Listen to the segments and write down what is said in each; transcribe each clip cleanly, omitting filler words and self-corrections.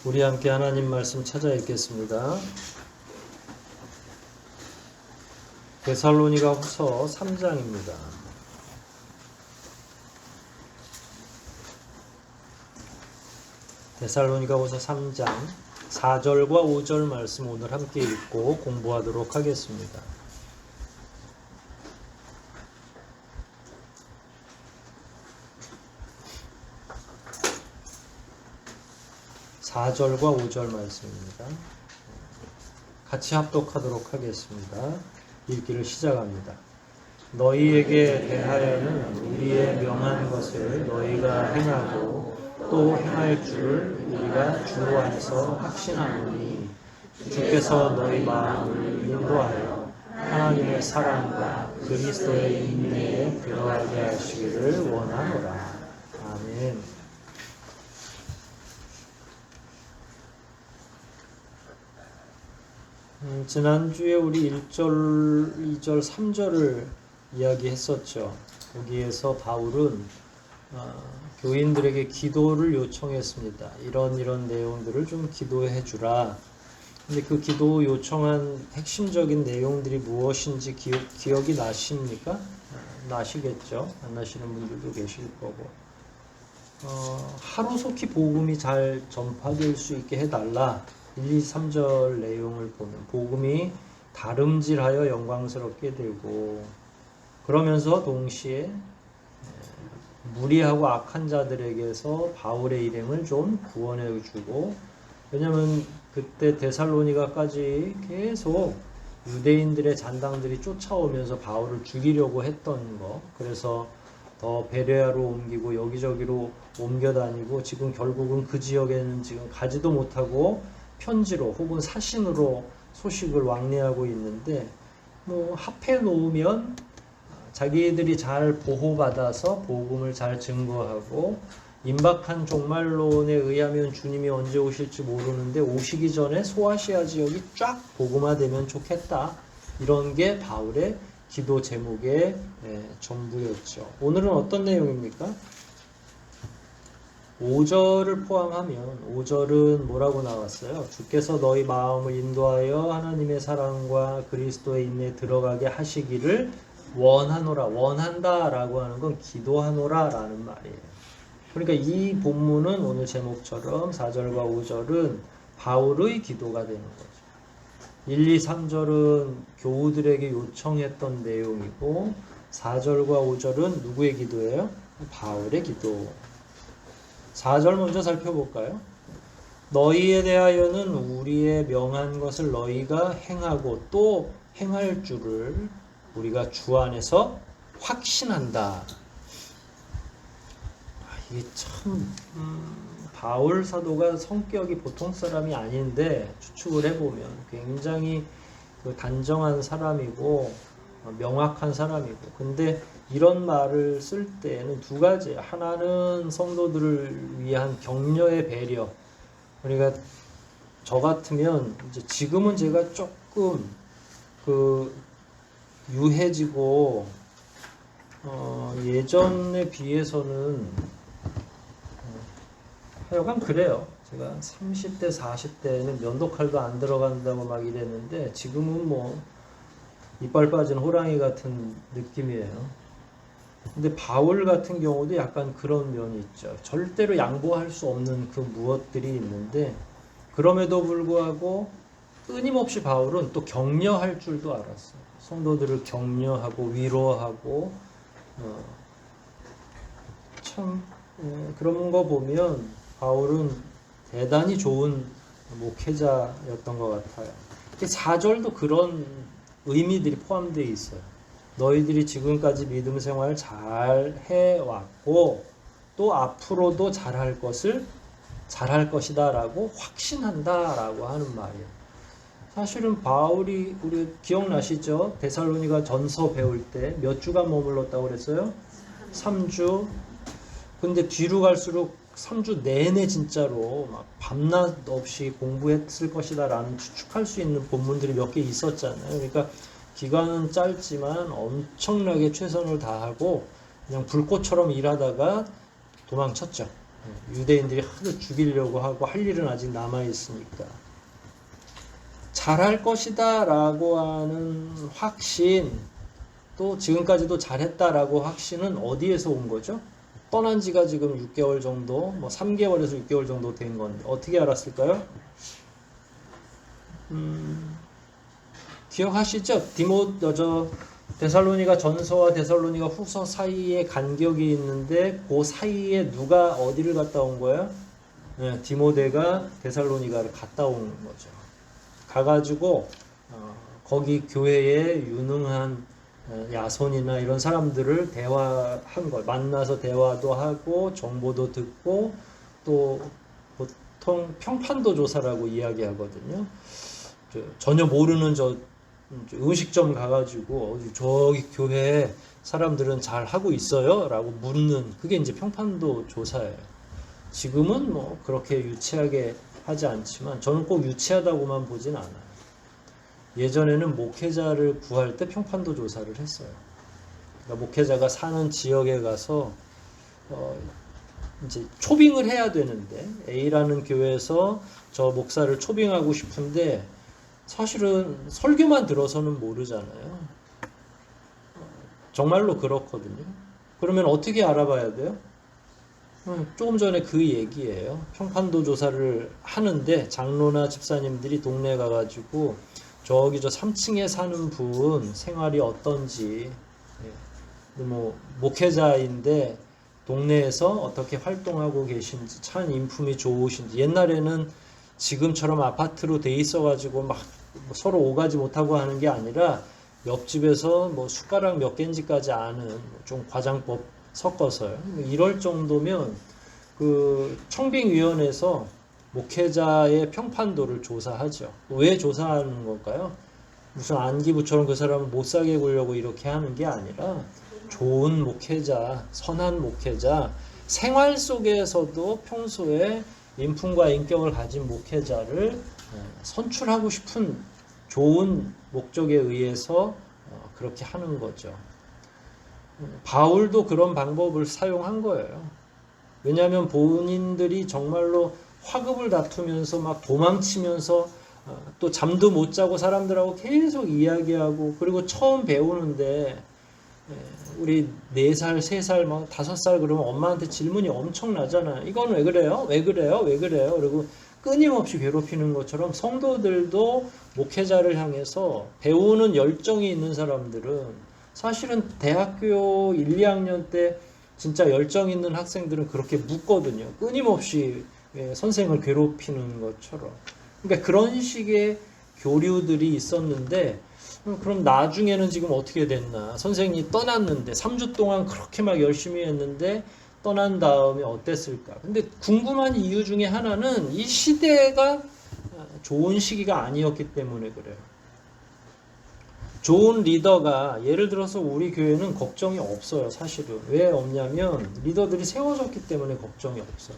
우리 함께 하나님 말씀 찾아 읽겠습니다. 데살로니가 후서 3장입니다. 데살로니가 후서 3장 4절과 5절 말씀 오늘 함께 읽고 공부하도록 하겠습니다. (4절과 5절) 말씀입니다. 같이 합독하도록 하겠습니다. 읽기를 시작합니다. 너희에게 대하여는 우리의 명한 것을 너희가 행하고 또 행할 줄을 우리가 주 안에서 확신하노니 주께서 너희 마음을 인도하여 하나님의 사랑과 그리스도의 인내에 들어가게 하시기를 원하노라. 아멘. 지난주에 우리 1절, 2절, 3절을 이야기했었죠. 여기에서 바울은 교인들에게 기도를 요청했습니다. 이런 내용들을 좀 기도해 주라. 근데 그 기도 요청한 핵심적인 내용들이 무엇인지 기억이 나십니까? 나시겠죠. 안 나시는 분들도 계실 거고. 하루속히 복음이 잘 전파될 수 있게 해달라. 1, 2, 3절 내용을 보면 복음이 다름질하여 영광스럽게 되고, 그러면서 동시에 무리하고 악한 자들에게서 바울의 일행을 좀 구원해 주고, 왜냐하면 그때 데살로니가까지 계속 유대인들의 잔당들이 쫓아오면서 바울을 죽이려고 했던 거, 그래서 더 베레아로 옮기고 여기저기로 옮겨 다니고 지금 결국은 그 지역에는 지금 가지도 못하고 편지로 혹은 사신으로 소식을 왕래하고 있는데, 합해 놓으면 자기들이 잘 보호받아서 복음을 잘 증거하고, 임박한 종말론에 의하면 주님이 언제 오실지 모르는데 오시기 전에 소아시아 지역이 쫙 복음화되면 좋겠다. 이런 게 바울의 기도 제목의 전부였죠. 오늘은 어떤 내용입니까? 5절을 포함하면 5절은 뭐라고 나왔어요? 주께서 너희 마음을 인도하여 하나님의 사랑과 그리스도의 인내에 들어가게 하시기를 원하노라. 원한다 라고 하는 건 기도하노라 라는 말이에요. 그러니까 이 본문은 오늘 제목처럼 4절과 5절은 바울의 기도가 되는 거죠. 1, 2, 3절은 교우들에게 요청했던 내용이고, 4절과 5절은 누구의 기도예요? 바울의 기도. 4절 먼저 살펴볼까요? 너희에 대하여는 우리의 명한 것을 너희가 행하고 또 행할 줄을 우리가 주 안에서 확신한다. 이게 참 바울 사도가 성격이 보통 사람이 아닌데, 추측을 해보면 굉장히 단정한 사람이고 명확한 사람이고, 근데 이런 말을 쓸 때는 두 가지. 하나는 성도들을 위한 격려의 배려. 그러니까 저 같으면 이제 지금은 제가 조금 유해지고 예전에 비해서는 하여간 그래요. 제가 30대 40대에는 면도칼도 안 들어간다고 막 이랬는데 지금은 이빨 빠진 호랑이 같은 느낌이에요. 근데 바울 같은 경우도 약간 그런 면이 있죠. 절대로 양보할 수 없는 그 무엇들이 있는데, 그럼에도 불구하고 끊임없이 바울은 또 격려할 줄도 알았어요. 성도들을 격려하고 위로하고, 참 그런 거 보면 바울은 대단히 좋은 목회자였던 것 같아요. 4절도 그런 의미들이 포함되어 있어요. 너희들이 지금까지 믿음 생활 잘 해왔고 또 앞으로도 잘할 것이다 라고 확신한다 라고 하는 말이에요. 사실은 바울이, 우리 기억나시죠? 데살로니가 전서 배울 때 몇 주간 머물렀다고 그랬어요? 3주. 근데 뒤로 갈수록 3주 내내 진짜로 막 밤낮 없이 공부했을 것이다 라는 추측할 수 있는 본문들이 몇 개 있었잖아요. 그러니까 기간은 짧지만 엄청나게 최선을 다하고 그냥 불꽃처럼 일하다가 도망쳤죠. 유대인들이 하도 죽이려고 하고 할 일은 아직 남아 있으니까 잘할 것이다 라고 하는 확신, 또 지금까지도 잘했다라고 확신은 어디에서 온 거죠? 떠난 지가 지금 6개월 정도, 뭐 3개월에서 6개월 정도 된 건데 어떻게 알았을까요? 기억하시죠? 데살로니가 전서와 데살로니가 후서 사이에 간격이 있는데 그 사이에 누가 어디를 갔다 온 거예요? 네, 디모데가 데살로니가를 갔다 온 거죠. 가가지고 거기 교회에 유능한 야손이나 이런 사람들을 대화한 걸 만나서 대화도 하고 정보도 듣고 또 보통 평판도 조사라고 이야기하거든요. 전혀 모르는 음식점 가가지고 저기 교회 사람들은 잘 하고 있어요? 라고 묻는 그게 이제 평판도 조사예요. 지금은 뭐 그렇게 유치하게 하지 않지만 저는 꼭 유치하다고만 보진 않아요. 예전에는 목회자를 구할 때 평판도 조사를 했어요. 그러니까 목회자가 사는 지역에 가서 이제 초빙을 해야 되는데 A라는 교회에서 저 목사를 초빙하고 싶은데 사실은 설교만 들어서는 모르잖아요. 정말로 그렇거든요. 그러면 어떻게 알아봐야 돼요? 조금 전에 그 얘기예요. 평판도 조사를 하는데 장로나 집사님들이 동네에 가가지고 저기 저 3층에 사는 분 생활이 어떤지, 뭐 목회자인데 동네에서 어떻게 활동하고 계신지, 참 인품이 좋으신지. 옛날에는 지금처럼 아파트로 돼 있어가지고 막 서로 오가지 못하고 하는 게 아니라 옆집에서 뭐 숟가락 몇 개인지까지 아는 좀 과장법 섞어서요. 이럴 정도면 그 청빙위원회에서 목회자의 평판도를 조사하죠. 왜 조사하는 걸까요? 무슨 안기부처럼 그 사람을 못 살게 구려고 이렇게 하는 게 아니라 좋은 목회자, 선한 목회자, 생활 속에서도 평소에 인품과 인격을 가진 목회자를 선출하고 싶은 좋은 목적에 의해서 그렇게 하는 거죠. 바울도 그런 방법을 사용한 거예요. 왜냐하면 본인들이 정말로 화급을 다투면서 막 도망치면서 또 잠도 못 자고 사람들하고 계속 이야기하고, 그리고 처음 배우는데 우리 4살, 3살, 막 5살 그러면 엄마한테 질문이 엄청나잖아요. 이건 왜 그래요? 왜 그래요? 왜 그래요? 그리고 끊임없이 괴롭히는 것처럼 성도들도 목회자를 향해서 배우는 열정이 있는 사람들은, 사실은 대학교 1, 2학년 때 진짜 열정 있는 학생들은 그렇게 묻거든요. 끊임없이 선생을 괴롭히는 것처럼. 그러니까 그런 식의 교류들이 있었는데, 그럼 나중에는 지금 어떻게 됐나? 선생이 떠났는데 3주 동안 그렇게 막 열심히 했는데 떠난 다음에 어땠을까? 근데 궁금한 이유 중에 하나는 이 시대가 좋은 시기가 아니었기 때문에 그래요. 좋은 리더가, 예를 들어서 우리 교회는 걱정이 없어요. 사실은. 왜 없냐면 리더들이 세워졌기 때문에 걱정이 없어요.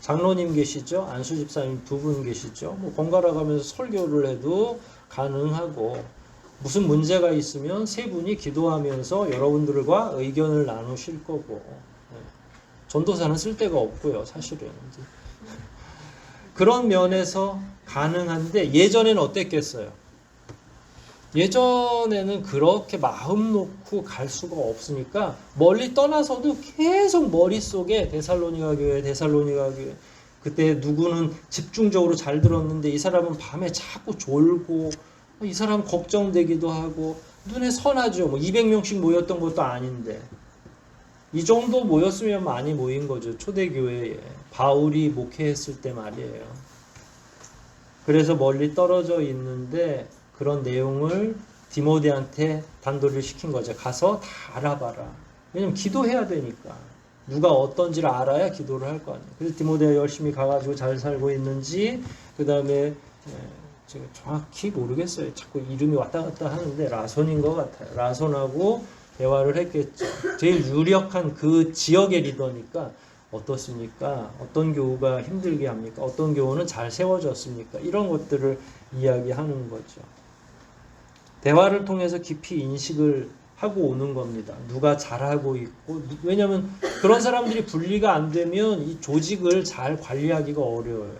장로님 계시죠? 안수 집사님 2분 계시죠? 뭐 번갈아 가면서 설교를 해도 가능하고, 무슨 문제가 있으면 3분이 기도하면서 여러분들과 의견을 나누실 거고, 전도사는 쓸데가 없고요. 사실은. 그런 면에서 가능한데, 예전에는 어땠겠어요? 예전에는 그렇게 마음 놓고 갈 수가 없으니까 멀리 떠나서도 계속 머릿속에 데살로니가 교회, 그때 누구는 집중적으로 잘 들었는데 이 사람은 밤에 자꾸 졸고, 이 사람 걱정되기도 하고, 눈에 선하죠. 뭐 200명씩 모였던 것도 아닌데 이 정도 모였으면 많이 모인 거죠. 초대교회에 바울이 목회했을 때 말이에요. 그래서 멀리 떨어져 있는데 그런 내용을 디모데한테 단도리를 시킨 거죠. 가서 다 알아봐라. 왜냐면 기도해야 되니까. 누가 어떤지를 알아야 기도를 할 거 아니에요. 그래서 디모데가 열심히 가가지고 잘 살고 있는지, 그 다음에 제가 정확히 모르겠어요. 자꾸 이름이 왔다 갔다 하는데 라손인 것 같아요. 라손하고 대화를 했겠죠. 제일 유력한 그 지역의 리더니까 어떻습니까? 어떤 교우가 힘들게 합니까? 어떤 교우는 잘 세워졌습니까? 이런 것들을 이야기하는 거죠. 대화를 통해서 깊이 인식을 하고 오는 겁니다. 누가 잘하고 있고, 왜냐하면 그런 사람들이 분리가 안 되면 이 조직을 잘 관리하기가 어려워요.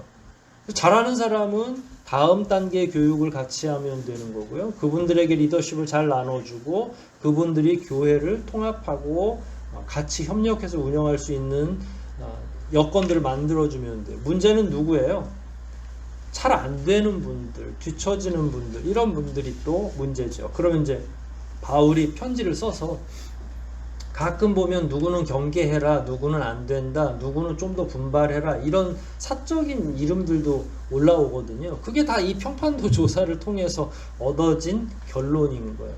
잘하는 사람은 다음 단계 교육을 같이 하면 되는 거고요. 그분들에게 리더십을 잘 나눠주고 그분들이 교회를 통합하고 같이 협력해서 운영할 수 있는 여건들을 만들어주면 돼요. 문제는 누구예요? 잘 안 되는 분들, 뒤처지는 분들, 이런 분들이 또 문제죠. 그러면 이제 바울이 편지를 써서 가끔 보면 누구는 경계해라, 누구는 안 된다, 누구는 좀 더 분발해라, 이런 사적인 이름들도 올라오거든요. 그게 다 이 평판도 조사를 통해서 얻어진 결론인 거예요.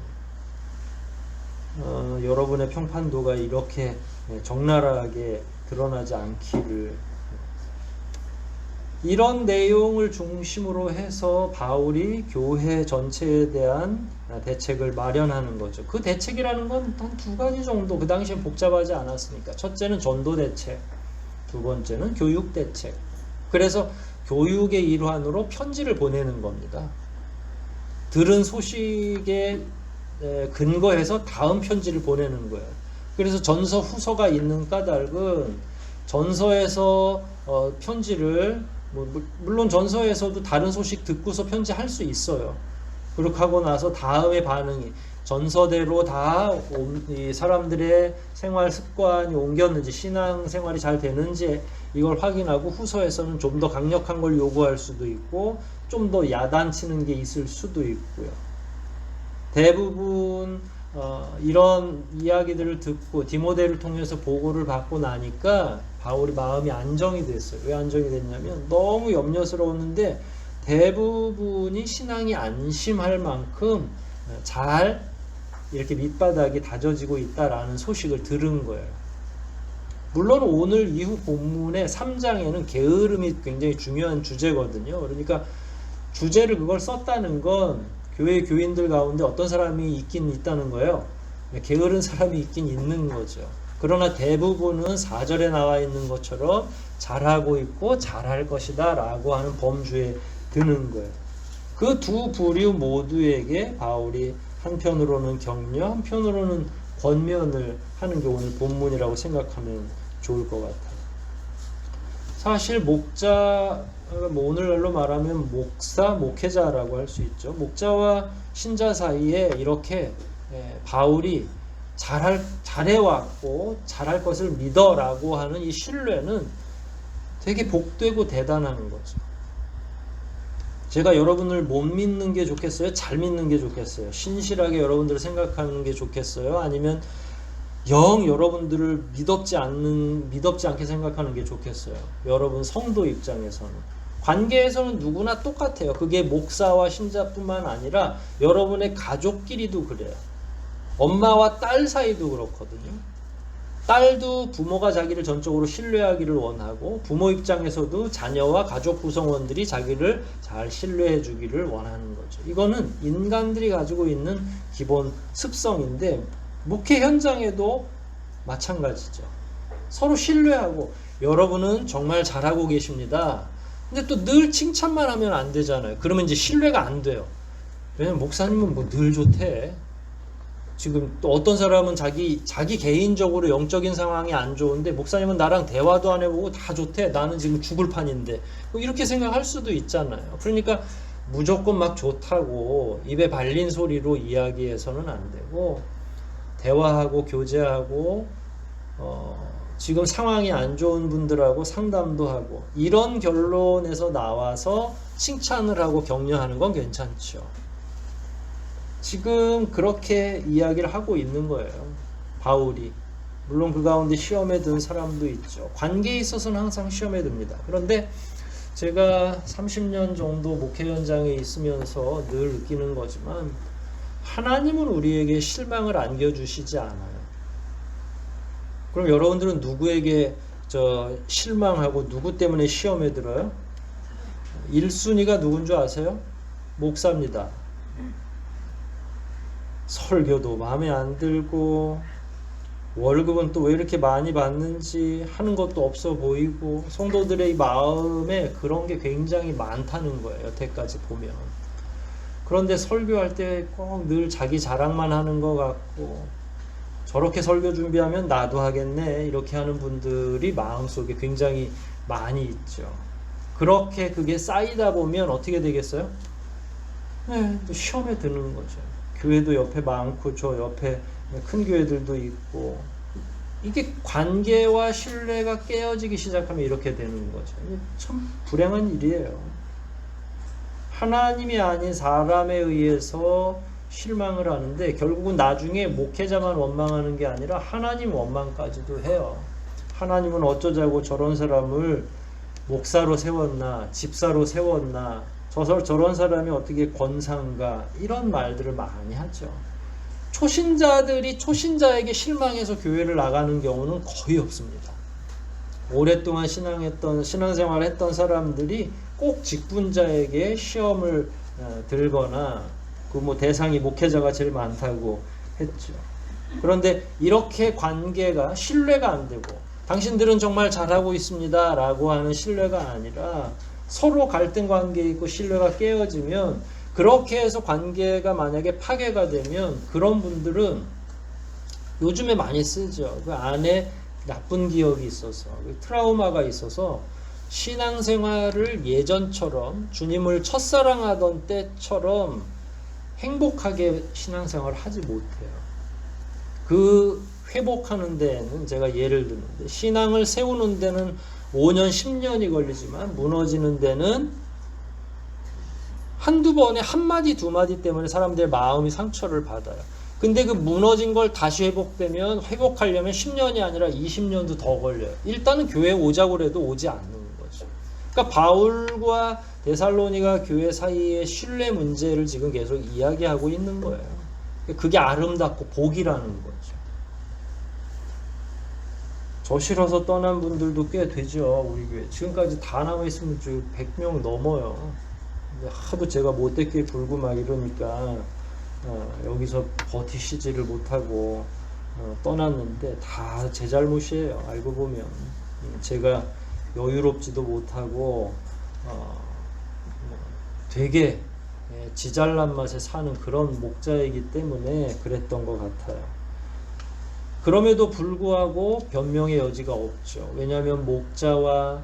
여러분의 평판도가 이렇게 적나라하게 드러나지 않기를. 이런 내용을 중심으로 해서 바울이 교회 전체에 대한 대책을 마련하는 거죠. 그 대책이라는 건 한 두 가지 정도, 그 당시엔 복잡하지 않았으니까. 첫째는 전도 대책, 두 번째는 교육 대책. 그래서 교육의 일환으로 편지를 보내는 겁니다. 들은 소식에 근거해서 다음 편지를 보내는 거예요. 그래서 전서 후서가 있는 까닭은 전서에서 편지를 물론 전서에서도 다른 소식 듣고서 편지할 수 있어요. 그렇게 하고 나서 다음의 반응이 전서대로 다 이 사람들의 생활 습관이 옮겼는지, 신앙 생활이 잘 되는지 이걸 확인하고 후서에서는 좀 더 강력한 걸 요구할 수도 있고 좀 더 야단치는 게 있을 수도 있고요. 대부분 이런 이야기들을 듣고 디모데를 통해서 보고를 받고 나니까 바울이 마음이 안정이 됐어요. 왜 안정이 됐냐면 너무 염려스러웠는데 대부분이 신앙이 안심할 만큼 잘 이렇게 밑바닥이 다져지고 있다라는 소식을 들은 거예요. 물론 오늘 이후 본문의 3장에는 게으름이 굉장히 중요한 주제거든요. 그러니까 주제를 그걸 썼다는 건 교회 교인들 가운데 어떤 사람이 있긴 있다는 거예요. 게으른 사람이 있긴 있는 거죠. 그러나 대부분은 4절에 나와 있는 것처럼 잘하고 있고 잘할 것이다 라고 하는 범주에 드는 거예요. 그 두 부류 모두에게 바울이 한편으로는 격려, 한편으로는 권면을 하는 게 오늘 본문이라고 생각하면 좋을 것 같아요. 사실 목자, 오늘날로 말하면 목사, 목회자라고 할 수 있죠. 목자와 신자 사이에 이렇게 바울이 잘해왔고 잘할 것을 믿어라고 하는 이 신뢰는 되게 복되고 대단한 거죠. 제가 여러분을 못 믿는 게 좋겠어요? 잘 믿는 게 좋겠어요? 신실하게 여러분들을 생각하는 게 좋겠어요? 아니면 영 여러분들을 믿었지 않게 생각하는 게 좋겠어요? 여러분 성도 입장에서는. 관계에서는 누구나 똑같아요. 그게 목사와 신자뿐만 아니라 여러분의 가족끼리도 그래요. 엄마와 딸 사이도 그렇거든요. 딸도 부모가 자기를 전적으로 신뢰하기를 원하고 부모 입장에서도 자녀와 가족 구성원들이 자기를 잘 신뢰해 주기를 원하는 거죠. 이거는 인간들이 가지고 있는 기본 습성인데 목회 현장에도 마찬가지죠. 서로 신뢰하고 여러분은 정말 잘하고 계십니다. 근데 또 늘 칭찬만 하면 안 되잖아요. 그러면 이제 신뢰가 안 돼요. 왜냐면 목사님은 뭐 늘 좋대. 지금 또 어떤 사람은 자기 개인적으로 영적인 상황이 안 좋은데 목사님은 나랑 대화도 안 해보고 다 좋대. 나는 지금 죽을 판인데. 이렇게 생각할 수도 있잖아요. 그러니까 무조건 막 좋다고 입에 발린 소리로 이야기해서는 안 되고 대화하고 교제하고 지금 상황이 안 좋은 분들하고 상담도 하고 이런 결론에서 나와서 칭찬을 하고 격려하는 건 괜찮죠. 지금 그렇게 이야기를 하고 있는 거예요. 바울이. 물론 그 가운데 시험에 든 사람도 있죠. 관계에 있어서는 항상 시험에 듭니다. 그런데 제가 30년 정도 목회 현장에 있으면서 늘 느끼는 거지만 하나님은 우리에게 실망을 안겨주시지 않아요. 그럼 여러분들은 누구에게 실망하고 누구 때문에 시험에 들어요? 1순위가 누군 줄 아세요? 목사입니다. 설교도 마음에 안 들고 월급은 또 왜 이렇게 많이 받는지 하는 것도 없어 보이고 성도들의 마음에 그런 게 굉장히 많다는 거예요. 여태까지 보면. 그런데 설교할 때 꼭 늘 자기 자랑만 하는 것 같고, 저렇게 설교 준비하면 나도 하겠네 이렇게 하는 분들이 마음속에 굉장히 많이 있죠. 그렇게 그게 쌓이다 보면 어떻게 되겠어요? 네, 또 시험에 드는 거죠. 교회도 옆에 많고 저 옆에 큰 교회들도 있고, 이게 관계와 신뢰가 깨어지기 시작하면 이렇게 되는 거죠. 참 불행한 일이에요. 하나님이 아닌 사람에 의해서 실망을 하는데 결국은 나중에 목회자만 원망하는 게 아니라 하나님 원망까지도 해요. 하나님은 어쩌자고 저런 사람을 목사로 세웠나, 집사로 세웠나, 저런 사람이 어떻게 권상가, 이런 말들을 많이 하죠. 초신자들이 초신자에게 실망해서 교회를 나가는 경우는 거의 없습니다. 오랫동안 신앙생활을 했던 사람들이 꼭 직분자에게 시험을 들거나, 그 대상이 목회자가 제일 많다고 했죠. 그런데 이렇게 관계가 신뢰가 안 되고, 당신들은 정말 잘하고 있습니다 라고 하는 신뢰가 아니라 서로 갈등 관계에 있고 신뢰가 깨어지면, 그렇게 해서 관계가 만약에 파괴가 되면 그런 분들은 요즘에 많이 쓰죠. 그 안에 나쁜 기억이 있어서, 트라우마가 있어서 신앙생활을 예전처럼 주님을 첫사랑하던 때처럼 행복하게 신앙생활을 하지 못해요. 그 회복하는 데에는 제가 예를 드는데, 신앙을 세우는 데는 5년, 10년이 걸리지만 무너지는 데는 한두 번에 한마디, 두마디 때문에 사람들의 마음이 상처를 받아요. 근데 그 무너진 걸 다시 회복하려면 10년이 아니라 20년도 더 걸려요. 일단은 교회에 오자고 해도 오지 않는 거죠. 그러니까 바울과 데살로니가 교회 사이의 신뢰 문제를 지금 계속 이야기하고 있는 거예요. 그게 아름답고 복이라는 거죠. 저 싫어서 떠난 분들도 꽤 되죠. 우리 교회 지금까지 다 남아있으면 100명 넘어요. 하도 제가 못되게 굴고 막 이러니까 여기서 버티시지를 못하고 떠났는데 다 제 잘못이에요. 알고 보면 제가 여유롭지도 못하고 되게 지잘난 맛에 사는 그런 목자이기 때문에 그랬던 것 같아요. 그럼에도 불구하고 변명의 여지가 없죠. 왜냐하면 목자와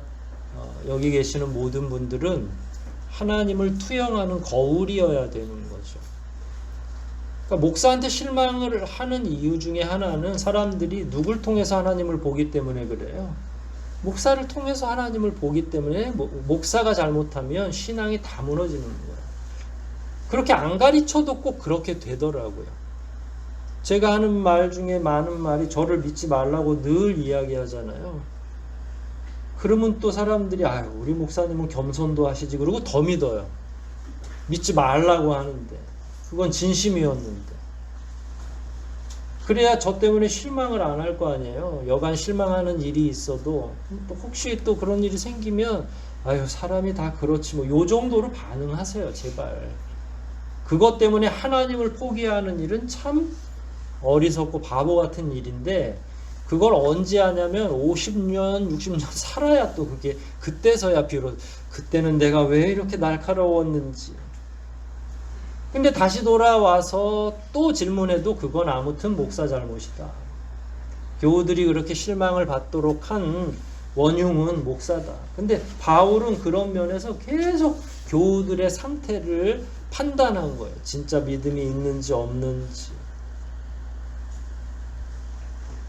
여기 계시는 모든 분들은 하나님을 투영하는 거울이어야 되는 거죠. 그러니까 목사한테 실망을 하는 이유 중에 하나는 사람들이 누굴 통해서 하나님을 보기 때문에 그래요. 목사를 통해서 하나님을 보기 때문에 목사가 잘못하면 신앙이 다 무너지는 거예요. 그렇게 안 가르쳐도 꼭 그렇게 되더라고요. 제가 하는 말 중에 많은 말이 저를 믿지 말라고 늘 이야기하잖아요. 그러면 또 사람들이 우리 목사님은 겸손도 하시지, 그러고 더 믿어요. 믿지 말라고 하는데 그건 진심이었는데. 그래야 저 때문에 실망을 안 할 거 아니에요. 여간 실망하는 일이 있어도 또 혹시 또 그런 일이 생기면 사람이 다 그렇지 뭐 요 정도로 반응하세요. 제발. 그것 때문에 하나님을 포기하는 일은 참 어리석고 바보 같은 일인데, 그걸 언제 하냐면 50년, 60년 살아야 또 그게 그때서야 비로소 그때는 내가 왜 이렇게 날카로웠는지. 근데 다시 돌아와서 또 질문해도 그건 아무튼 목사 잘못이다. 교우들이 그렇게 실망을 받도록 한 원흉은 목사다. 근데 바울은 그런 면에서 계속 교우들의 상태를 판단한 거예요. 진짜 믿음이 있는지 없는지.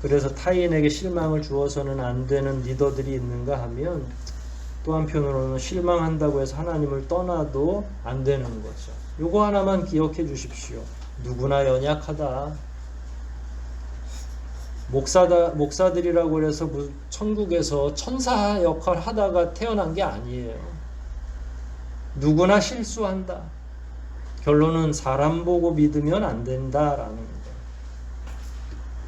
그래서 타인에게 실망을 주어서는 안 되는 리더들이 있는가 하면, 또 한편으로는 실망한다고 해서 하나님을 떠나도 안 되는 거죠. 요거 하나만 기억해 주십시오. 누구나 연약하다. 목사들이라고 해서 천국에서 천사 역할 하다가 태어난 게 아니에요. 누구나 실수한다. 결론은 사람 보고 믿으면 안 된다라는 거예요.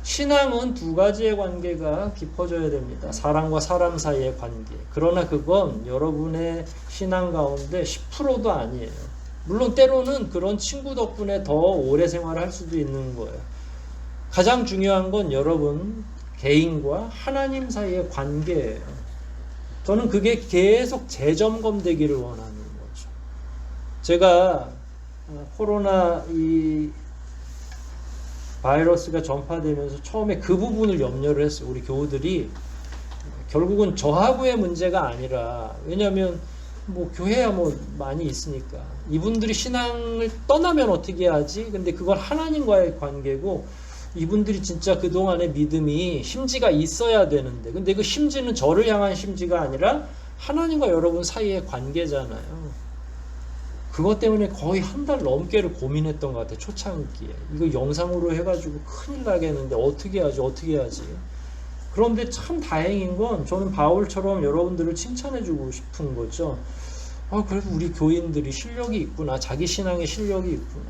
신앙은 두 가지의 관계가 깊어져야 됩니다. 사람과 사람 사이의 관계. 그러나 그건 여러분의 신앙 가운데 10%도 아니에요. 물론 때로는 그런 친구 덕분에 더 오래 생활할 수도 있는 거예요. 가장 중요한 건 여러분 개인과 하나님 사이의 관계예요. 저는 그게 계속 재점검되기를 원하는 거죠. 제가 코로나 이 바이러스가 전파되면서 처음에 그 부분을 염려를 했어요. 우리 교우들이 결국은 저하고의 문제가 아니라, 왜냐하면 뭐 교회야 뭐 많이 있으니까 이분들이 신앙을 떠나면 어떻게 하지? 근데 그건 하나님과의 관계고, 이분들이 진짜 그동안의 믿음이 심지가 있어야 되는데, 근데 그 심지는 저를 향한 심지가 아니라 하나님과 여러분 사이의 관계잖아요. 그것 때문에 거의 한 달 넘게를 고민했던 것 같아요. 초창기에 이거 영상으로 해가지고 큰일 나겠는데 어떻게 하지. 그런데 참 다행인 건, 저는 바울처럼 여러분들을 칭찬해주고 싶은 거죠. 그래도 우리 교인들이 실력이 있구나, 자기 신앙에 실력이 있구나,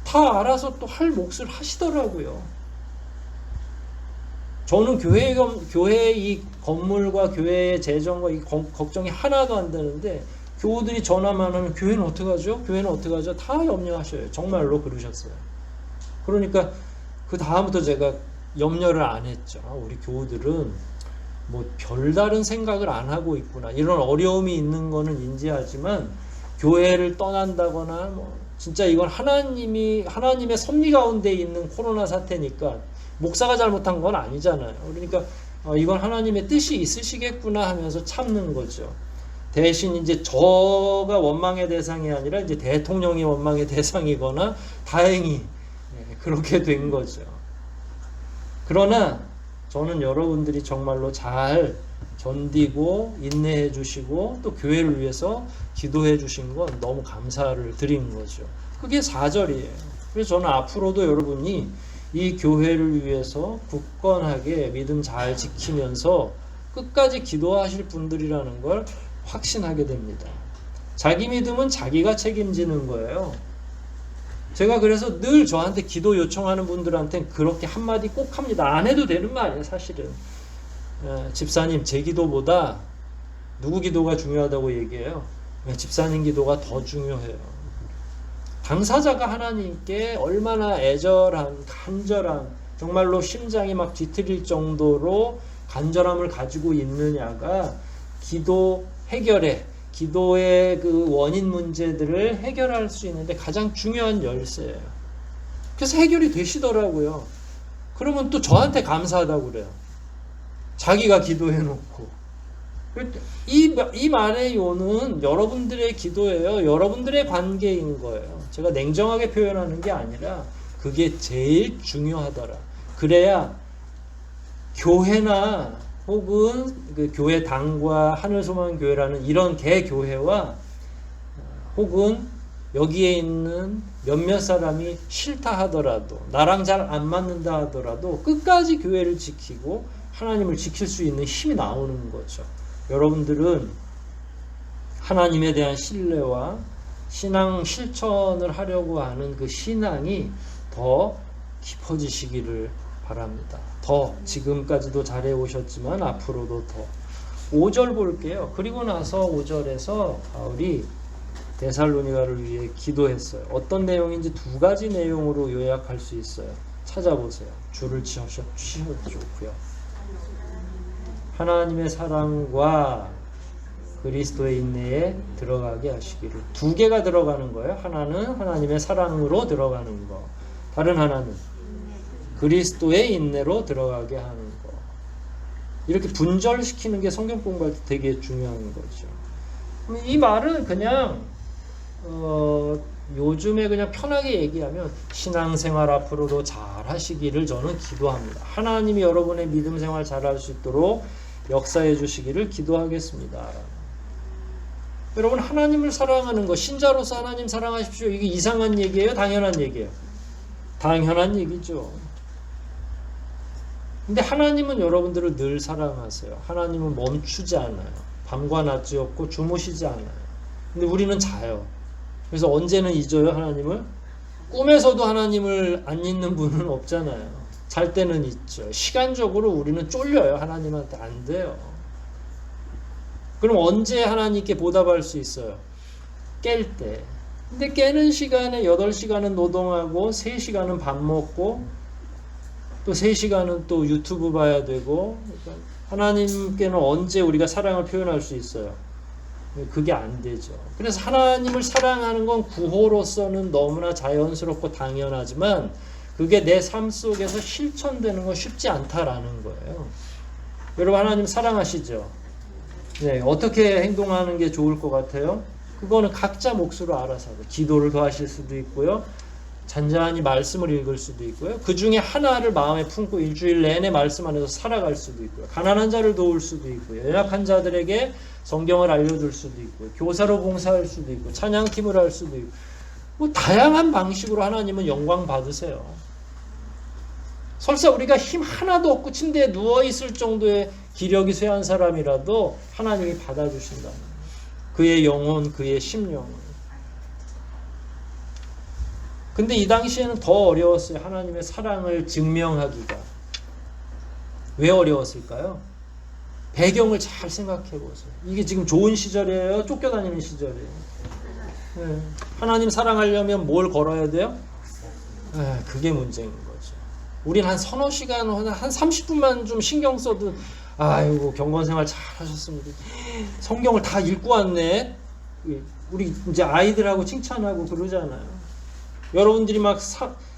다 알아서 또 할 몫을 하시더라고요. 저는 교회 이 건물과 교회의 재정과 이 걱정이 하나도 안 되는데, 교우들이 전화만 하면 교회는 어떡하죠? 다 염려하셔요. 정말로 그러셨어요. 그러니까 그 다음부터 제가 염려를 안 했죠. 우리 교우들은 뭐 별다른 생각을 안 하고 있구나, 이런 어려움이 있는 거는 인지하지만, 교회를 떠난다거나 뭐 진짜 이건 하나님의 섭리 가운데 있는 코로나 사태니까 목사가 잘못한 건 아니잖아요. 그러니까 이건 하나님의 뜻이 있으시겠구나 하면서 참는 거죠. 대신 이제 저가 원망의 대상이 아니라 이제 대통령이 원망의 대상이거나, 다행히 그렇게 된 거죠. 그러나 저는 여러분들이 정말로 잘 견디고 인내해 주시고 또 교회를 위해서 기도해 주신 건 너무 감사를 드린 거죠. 그게 4절이에요. 그래서 저는 앞으로도 여러분이 이 교회를 위해서 굳건하게 믿음 잘 지키면서 끝까지 기도하실 분들이라는 걸 확신하게 됩니다. 자기 믿음은 자기가 책임지는 거예요. 제가 그래서 늘 저한테 기도 요청하는 분들한테 그렇게 한마디 꼭 합니다. 안 해도 되는 말이에요, 사실은. 집사님, 제 기도보다 누구 기도가 중요하다고 얘기해요. 집사님 기도가 더 중요해요. 당사자가 하나님께 얼마나 애절한, 간절한, 정말로 심장이 막 뒤틀릴 정도로 간절함을 가지고 있느냐가 기도 해결에, 기도의 그 원인 문제들을 해결할 수 있는데 가장 중요한 열쇠예요. 그래서 해결이 되시더라고요. 그러면 또 저한테 감사하다고 그래요. 자기가 기도해놓고. 이 말의 요는 여러분들의 기도예요. 여러분들의 관계인 거예요. 제가 냉정하게 표현하는 게 아니라 그게 제일 중요하더라. 그래야 교회나 혹은 그 교회 당과 하늘소망교회라는 이런 개교회와 혹은 여기에 있는 몇몇 사람이 싫다 하더라도, 나랑 잘 안 맞는다 하더라도 끝까지 교회를 지키고 하나님을 지킬 수 있는 힘이 나오는 거죠. 여러분들은 하나님에 대한 신뢰와 신앙 실천을 하려고 하는 그 신앙이 더 깊어지시기를 바랍니다. 더 지금까지도 잘해 오셨지만 앞으로도 더. 5절 볼게요. 그리고 나서 5절에서 바울이 데살로니가를 위해 기도했어요. 어떤 내용인지 두 가지 내용으로 요약할 수 있어요. 찾아보세요. 줄을 치셔주고요. 하나님의 사랑과 그리스도의 인내에 들어가게 하시기를. 두 개가 들어가는 거예요. 하나는 하나님의 사랑으로 들어가는 거, 다른 하나는 그리스도의 인내로 들어가게 하는 거. 이렇게 분절시키는 게 성경 공부할 때 되게 중요한 거죠. 이 말은 그냥 요즘에 그냥 편하게 얘기하면 신앙생활 앞으로도 잘 하시기를 저는 기도합니다. 하나님이 여러분의 믿음 생활 잘 할 수 있도록 역사해 주시기를 기도하겠습니다. 여러분, 하나님을 사랑하는 거, 신자로서 하나님 사랑하십시오. 이게 이상한 얘기예요? 당연한 얘기예요? 당연한 얘기죠. 근데 하나님은 여러분들을 늘 사랑하세요. 하나님은 멈추지 않아요. 밤과 낮이 없고 주무시지 않아요. 근데 우리는 자요. 그래서 언제는 잊어요, 하나님을? 꿈에서도 하나님을 안 잊는 분은 없잖아요. 잘 때는 있죠. 시간적으로 우리는 쫄려요. 하나님한테 안 돼요. 그럼 언제 하나님께 보답할 수 있어요? 깰 때. 근데 깨는 시간에 8시간은 노동하고 3시간은 밥 먹고 또 3시간은 또 유튜브 봐야 되고, 그러니까 하나님께는 언제 우리가 사랑을 표현할 수 있어요? 그게 안 되죠. 그래서 하나님을 사랑하는 건 구호로서는 너무나 자연스럽고 당연하지만 그게 내 삶 속에서 실천되는 건 쉽지 않다라는 거예요. 여러분 하나님 사랑하시죠? 네, 어떻게 행동하는 게 좋을 것 같아요? 그거는 각자 몫으로 알아서 하고 기도를 더 하실 수도 있고요. 잔잔히 말씀을 읽을 수도 있고요. 그 중에 하나를 마음에 품고 일주일 내내 말씀 안에서 살아갈 수도 있고요. 가난한 자를 도울 수도 있고요. 연약한 자들에게 성경을 알려줄 수도 있고요. 교사로 봉사할 수도 있고 찬양팀을 할 수도 있고 뭐 다양한 방식으로 하나님은 영광 받으세요. 설사 우리가 힘 하나도 없고 침대에 누워있을 정도의 기력이 쇠한 사람이라도 하나님이 받아주신다. 그의 영혼, 그의 심령을. 근데 이 당시에는 더 어려웠어요. 하나님의 사랑을 증명하기가. 왜 어려웠을까요? 배경을 잘 생각해 보세요. 이게 지금 좋은 시절이에요? 쫓겨다니는 시절이에요? 네. 하나님 사랑하려면 뭘 걸어야 돼요? 네, 그게 문제인 거죠. 우린 한 서너 시간, 한 30분만 좀 신경 써도 아이고 경건생활 잘 하셨습니다. 성경을 다 읽고 왔네. 우리 이제 아이들하고 칭찬하고 그러잖아요. 여러분들이 막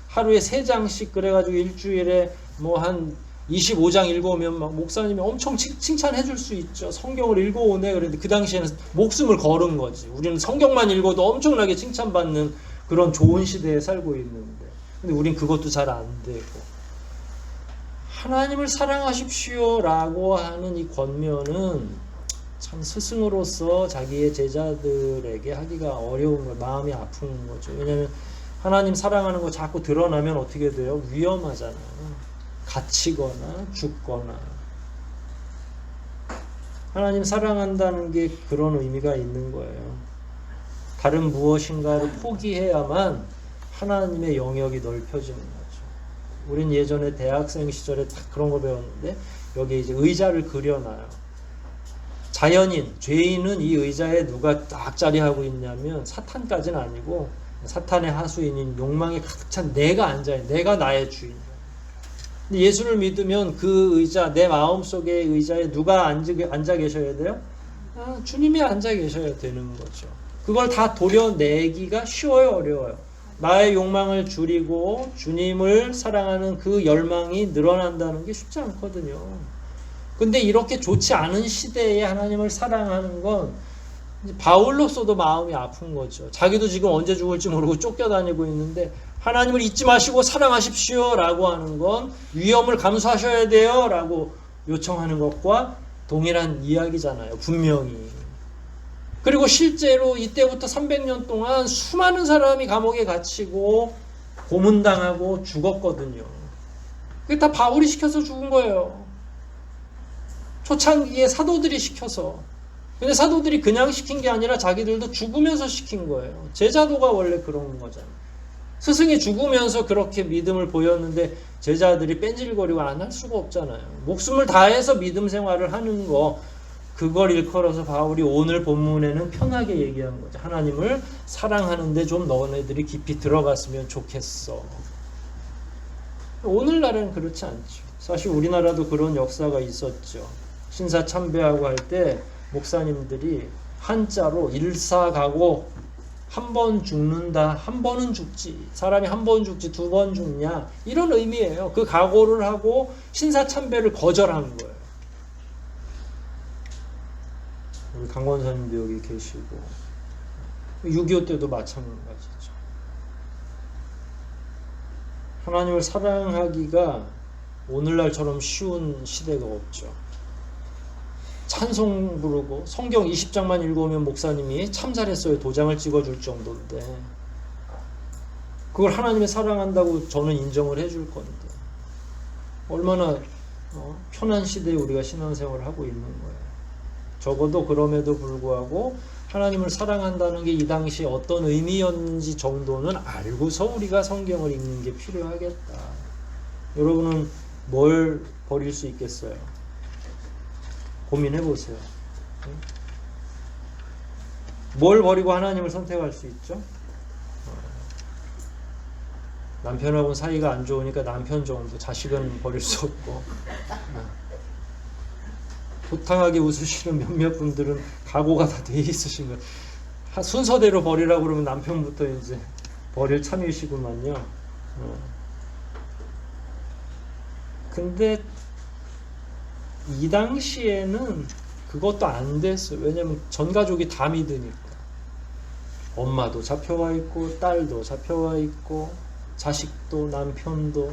하루에 3장씩 그래가지고 일주일에 뭐 한 25장 읽어오면 막 목사님이 엄청 칭찬해 줄 수 있죠. 성경을 읽어오네. 그런데 그 당시에는 목숨을 걸은 거지. 우리는 성경만 읽어도 엄청나게 칭찬받는 그런 좋은 시대에 살고 있는데. 근데 우린 그것도 잘 안 되고. 하나님을 사랑하십시오 라고 하는 이 권면은 참 스승으로서 자기의 제자들에게 하기가 어려운 거예요. 마음이 아픈 거죠. 왜냐하면 하나님 사랑하는 거 자꾸 드러나면 어떻게 돼요? 위험하잖아요. 갇히거나 죽거나. 하나님 사랑한다는 게 그런 의미가 있는 거예요. 다른 무엇인가를 포기해야만 하나님의 영역이 넓혀지는 거죠. 우린 예전에 대학생 시절에 딱 그런 거 배웠는데 여기 이제 의자를 그려놔요. 자연인, 죄인은 이 의자에 누가 딱 자리하고 있냐면 사탄까지는 아니고 사탄의 하수인인 욕망에 가득 찬 내가 앉아요. 내가 나의 주인이에요. 근데 예수를 믿으면 그 의자, 내 마음속의 의자에 누가 앉아 계셔야 돼요? 주님이 앉아 계셔야 되는 거죠. 그걸 다 도려내기가 쉬워요, 어려워요? 나의 욕망을 줄이고 주님을 사랑하는 그 열망이 늘어난다는 게 쉽지 않거든요. 근데 이렇게 좋지 않은 시대에 하나님을 사랑하는 건 바울로서도 마음이 아픈 거죠. 자기도 지금 언제 죽을지 모르고 쫓겨다니고 있는데 하나님을 잊지 마시고 사랑하십시오 라고 하는 건 위험을 감수하셔야 돼요 라고 요청하는 것과 동일한 이야기잖아요. 분명히. 그리고 실제로 이때부터 300년 동안 수많은 사람이 감옥에 갇히고 고문당하고 죽었거든요. 그게 다 바울이 시켜서 죽은 거예요. 초창기에 사도들이 시켜서. 근데 사도들이 그냥 시킨 게 아니라 자기들도 죽으면서 시킨 거예요. 제자도가 원래 그런 거잖아요. 스승이 죽으면서 그렇게 믿음을 보였는데 제자들이 뺀질거리고 안 할 수가 없잖아요. 목숨을 다해서 믿음 생활을 하는 거, 그걸 일컬어서 바울이 오늘 본문에는 편하게 얘기한 거죠. 하나님을 사랑하는데 좀 너네들이 깊이 들어갔으면 좋겠어. 오늘날은 그렇지 않죠. 사실 우리나라도 그런 역사가 있었죠. 신사 참배하고 할 때 목사님들이 한자로 일사가고 한 번 죽는다, 한 번은 죽지. 사람이 한 번 죽지 2번 죽냐, 이런 의미예요. 그 각오를 하고 신사 참배를 거절한 거예요. 우리 강권사님도 여기 계시고 6.25 때도 마찬가지죠. 하나님을 사랑하기가 오늘날처럼 쉬운 시대가 없죠. 찬송 부르고 성경 20장만 읽어오면 목사님이 참 잘했어요 도장을 찍어줄 정도인데 그걸 하나님을 사랑한다고 저는 인정을 해줄 건데 얼마나 편한 시대에 우리가 신앙생활을 하고 있는 거예요. 적어도 그럼에도 불구하고 하나님을 사랑한다는 게 이 당시 어떤 의미였는지 정도는 알고서 우리가 성경을 읽는 게 필요하겠다. 여러분은 뭘 버릴 수 있겠어요? 고민해 보세요. 뭘 버리고 하나님을 선택할 수 있죠? 남편하고 사이가 안 좋으니까 남편 정도, 자식은 버릴 수 없고. 호탕하게 웃으시는 몇몇 분들은 각오가 다 돼 있으신 거예요. 순서대로 버리라고 그러면 남편부터 이제 버릴 참이시구만요. 근데 이 당시에는 그것도 안 됐어요. 왜냐면 전 가족이 다 믿으니까. 엄마도 잡혀와 있고 딸도 잡혀와 있고 자식도 남편도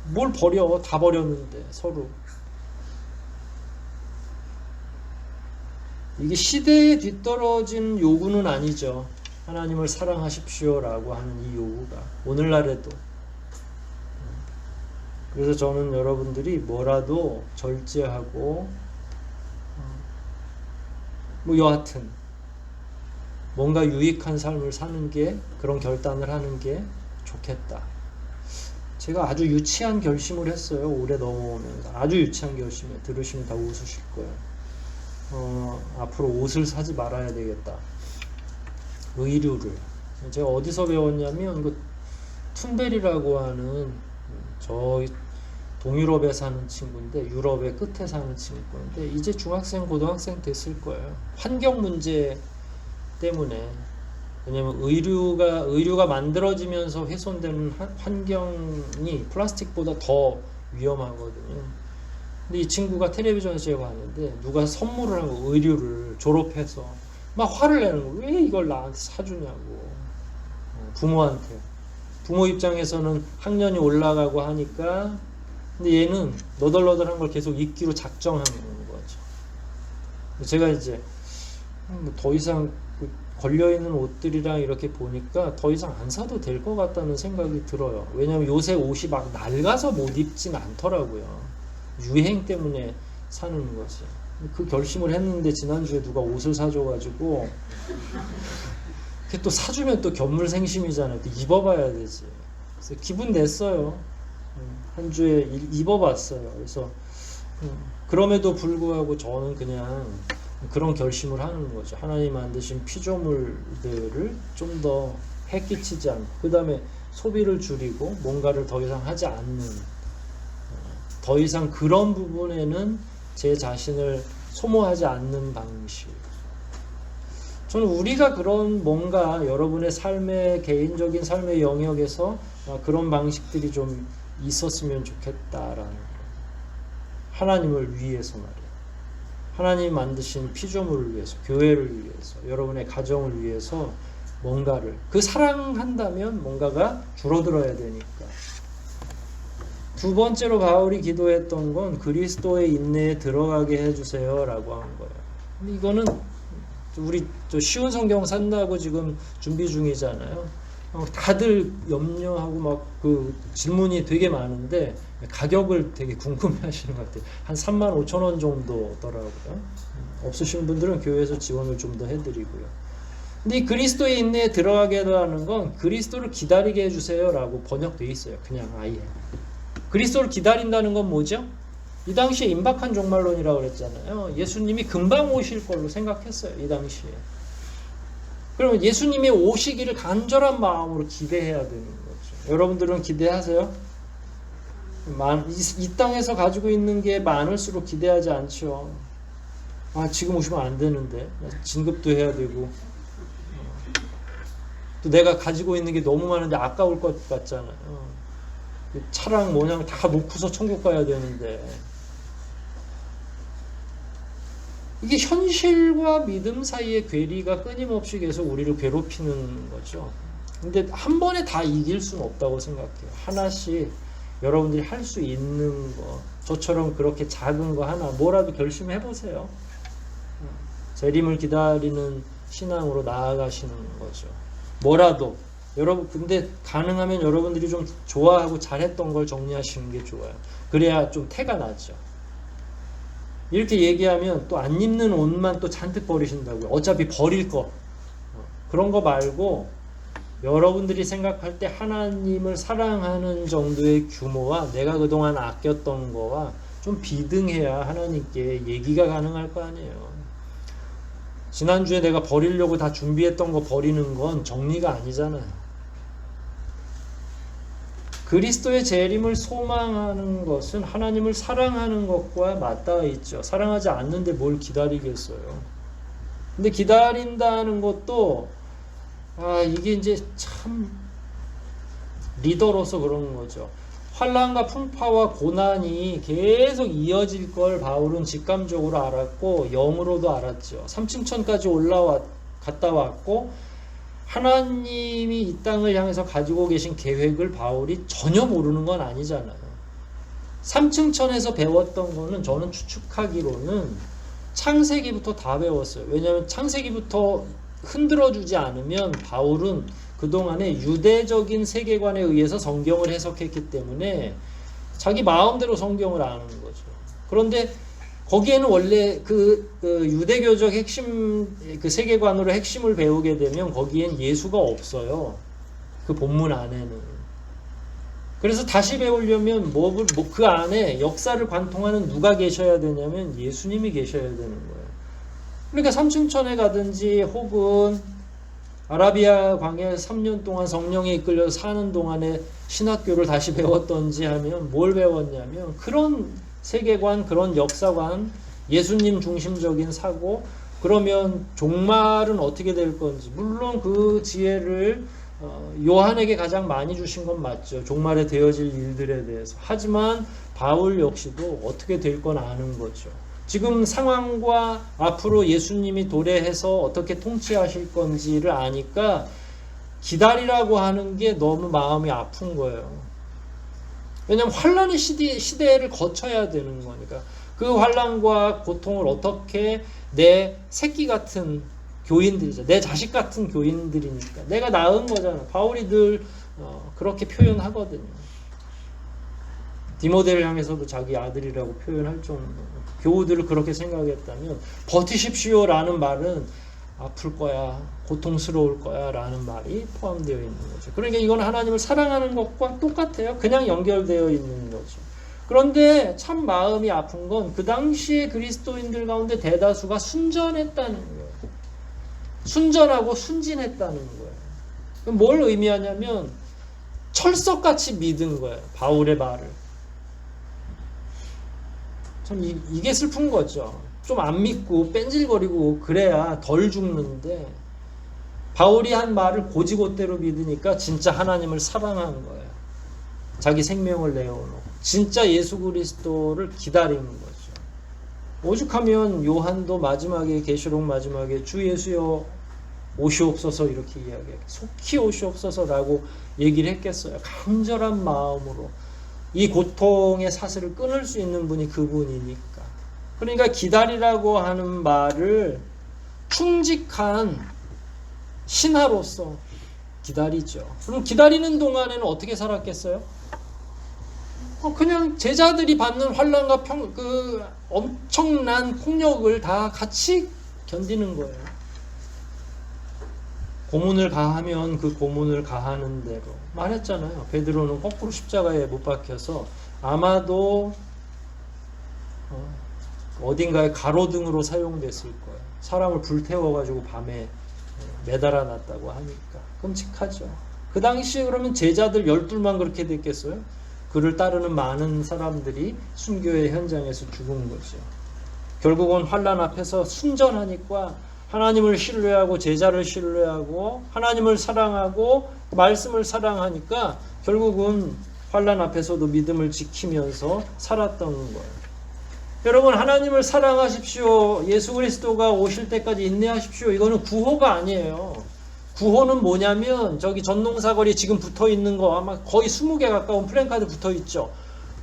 뭘 버려. 다 버렸는데 서로. 이게 시대에 뒤떨어진 요구는 아니죠. 하나님을 사랑하십시오라고 하는 이 요구가 오늘날에도. 그래서 저는 여러분들이 뭐라도 절제하고 뭐 여하튼 뭔가 유익한 삶을 사는 게, 그런 결단을 하는 게 좋겠다. 제가 아주 유치한 결심을 했어요. 올해 넘어오면서. 아주 유치한 결심에 들으시면 다 웃으실 거예요. 앞으로 옷을 사지 말아야 되겠다. 의류를. 제가 어디서 배웠냐면 그 툰베리라고 하는 저 동유럽에 사는 친구인데, 유럽의 끝에 사는 친구인데 이제 중학생 고등학생 됐을 거예요. 환경 문제 때문에. 왜냐면 의류가 만들어지면서 훼손되는 환경이 플라스틱보다 더 위험하거든요. 근데 이 친구가 텔레비전에서 제가 봤는데 누가 선물을 한 거, 의류를 졸업해서 막 화를 내는 거. 왜 이걸 나한테 사주냐고. 부모한테. 부모 입장에서는 학년이 올라가고 하니까. 근데 얘는 너덜너덜한 걸 계속 입기로 작정하는 거죠. 제가 이제 더 이상 걸려있는 옷들이랑 이렇게 보니까 더 이상 안 사도 될 것 같다는 생각이 들어요. 왜냐면 요새 옷이 막 낡아서 못 입진 않더라고요. 유행 때문에 사는 거지. 그 결심을 했는데 지난주에 누가 옷을 사줘가지고, 그게 또 사주면 또 견물생심이잖아요. 또 입어봐야 되지. 그래서 기분 냈어요. 한 주에 입어봤어요. 그래서 그럼에도 불구하고 저는 그냥 그런 결심을 하는 거죠. 하나님 만드신 피조물들을 좀 더 해끼치지 않고, 그 다음에 소비를 줄이고 뭔가를 더 이상 하지 않는, 더 이상 그런 부분에는 제 자신을 소모하지 않는 방식. 저는 우리가 그런 뭔가 여러분의 삶의, 개인적인 삶의 영역에서 그런 방식들이 좀 있었으면 좋겠다라는 거예요. 하나님을 위해서 말이에요. 하나님 만드신 피조물을 위해서, 교회를 위해서, 여러분의 가정을 위해서 뭔가를, 그 사랑한다면 뭔가가 줄어들어야 되니까. 두 번째로 바울이 기도했던 건 그리스도의 인내에 들어가게 해주세요 라고 한 거예요. 근데 이거는 우리 쉬운 성경 산다고 지금 준비 중이잖아요. 다들 염려하고 막 그 질문이 되게 많은데 가격을 되게 궁금해 하시는 것 같아요. 한 35,000원 정도더라고요. 없으신 분들은 교회에서 지원을 좀 더 해드리고요. 근데 이 그리스도의 인내에 들어가게 하는 건 그리스도를 기다리게 해주세요 라고 번역되어 있어요. 그냥 아예. 그리스도를 기다린다는 건 뭐죠? 이 당시에 임박한 종말론이라고 그랬잖아요. 예수님이 금방 오실 걸로 생각했어요. 이 당시에. 그러면 예수님이 오시기를 간절한 마음으로 기대해야 되는 거죠. 여러분들은 기대하세요? 이 땅에서 가지고 있는 게 많을수록 기대하지 않죠. 지금 오시면 안 되는데. 진급도 해야 되고. 또 내가 가지고 있는 게 너무 많은데 아까울 것 같잖아요. 차랑 뭐냐 다 놓고서 천국 가야 되는데. 이게 현실과 믿음 사이의 괴리가 끊임없이 계속 우리를 괴롭히는 거죠. 근데 한 번에 다 이길 수는 없다고 생각해요. 하나씩 여러분들이 할 수 있는 거, 저처럼 그렇게 작은 거 하나 뭐라도 결심해 보세요. 재림을 기다리는 신앙으로 나아가시는 거죠. 뭐라도. 여러분, 근데 가능하면 여러분들이 좀 좋아하고 잘했던 걸 정리하시는 게 좋아요. 그래야 좀 태가 나죠. 이렇게 얘기하면 또 안 입는 옷만 또 잔뜩 버리신다고요. 어차피 버릴 거. 그런 거 말고 여러분들이 생각할 때 하나님을 사랑하는 정도의 규모와 내가 그동안 아꼈던 거와 좀 비등해야 하나님께 얘기가 가능할 거 아니에요. 지난주에 내가 버리려고 다 준비했던 거 버리는 건 정리가 아니잖아요. 그리스도의 재림을 소망하는 것은 하나님을 사랑하는 것과 맞닿아 있죠. 사랑하지 않는데 뭘 기다리겠어요. 근데 기다린다는 것도 이게 이제 참 리더로서 그런 거죠. 환난과 풍파와 고난이 계속 이어질 걸 바울은 직감적으로 알았고 영으로도 알았죠. 삼층천까지 갔다 왔고 하나님이 이 땅을 향해서 가지고 계신 계획을 바울이 전혀 모르는 건 아니잖아요. 삼층천에서 배웠던 거는 저는 추측하기로는 창세기부터 다 배웠어요. 왜냐하면 창세기부터 흔들어주지 않으면 바울은 그동안에 유대적인 세계관에 의해서 성경을 해석했기 때문에 자기 마음대로 성경을 아는 거죠. 그런데 거기에는 원래 그 유대교적 핵심, 그 세계관으로 핵심을 배우게 되면 거기엔 예수가 없어요. 그 본문 안에는. 그래서 다시 배우려면 그 안에 역사를 관통하는 누가 계셔야 되냐면 예수님이 계셔야 되는 거예요. 그러니까 삼층천에 가든지 혹은 아라비아 광야 3년 동안 성령에 이끌려 사는 동안에 신학교를 다시 배웠던지 하면 뭘 배웠냐면 그런 세계관, 그런 역사관, 예수님 중심적인 사고, 그러면 종말은 어떻게 될 건지. 물론 그 지혜를 요한에게 가장 많이 주신 건 맞죠. 종말에 되어질 일들에 대해서. 하지만 바울 역시도 어떻게 될 건 아는 거죠. 지금 상황과 앞으로 예수님이 도래해서 어떻게 통치하실 건지를 아니까 기다리라고 하는 게 너무 마음이 아픈 거예요. 왜냐하면 환란의 시대를 거쳐야 되는 거니까. 그 환란과 고통을 어떻게 내 새끼 같은 교인들이죠. 내 자식 같은 교인들이니까. 내가 낳은 거잖아. 바울이 늘 그렇게 표현하거든요. 디모데를 향해서도 자기 아들이라고 표현할 정도로. 교우들을 그렇게 생각했다면 버티십시오라는 말은 아플 거야, 고통스러울 거야 라는 말이 포함되어 있는 거죠. 그러니까 이건 하나님을 사랑하는 것과 똑같아요. 그냥 연결되어 있는 거죠. 그런데 참 마음이 아픈 건 그 당시에 그리스도인들 가운데 대다수가 순전했다는 거예요. 순전하고 순진했다는 거예요. 뭘 의미하냐면 철석같이 믿은 거예요. 바울의 말을. 참 이게 슬픈 거죠. 좀 안 믿고 뺀질거리고 그래야 덜 죽는데 바울이 한 말을 고지고대로 믿으니까 진짜 하나님을 사랑한 거예요. 자기 생명을 내어놓고 진짜 예수 그리스도를 기다리는 거죠. 오죽하면 요한도 마지막에 계시록 마지막에 주 예수여 오시옵소서 이렇게 이야기해요. 속히 오시옵소서라고 얘기를 했겠어요. 간절한 마음으로 이 고통의 사슬을 끊을 수 있는 분이 그분이니까. 그러니까 기다리라고 하는 말을 충직한 신하로서 기다리죠. 그럼 기다리는 동안에는 어떻게 살았겠어요? 그냥 제자들이 받는 환난과 그 엄청난 폭력을 다 같이 견디는 거예요. 고문을 가하면 그 고문을 가하는 대로 말했잖아요. 베드로는 거꾸로 십자가에 못 박혀서 아마도 어딘가에 가로등으로 사용됐을 거예요. 사람을 불태워가지고 밤에 매달아 놨다고 하니까 끔찍하죠. 그 당시에 그러면 제자들 12만 그렇게 됐겠어요? 그를 따르는 많은 사람들이 순교의 현장에서 죽은 거죠. 결국은 환난 앞에서 순전하니까 하나님을 신뢰하고 제자를 신뢰하고 하나님을 사랑하고 말씀을 사랑하니까 결국은 환난 앞에서도 믿음을 지키면서 살았던 거예요. 여러분, 하나님을 사랑하십시오. 예수 그리스도가 오실 때까지 인내하십시오. 이거는 구호가 아니에요. 구호는 뭐냐면 저기 전농사거리 지금 붙어 있는 거 아마 거의 20개 가까운 플랜카드 붙어 있죠.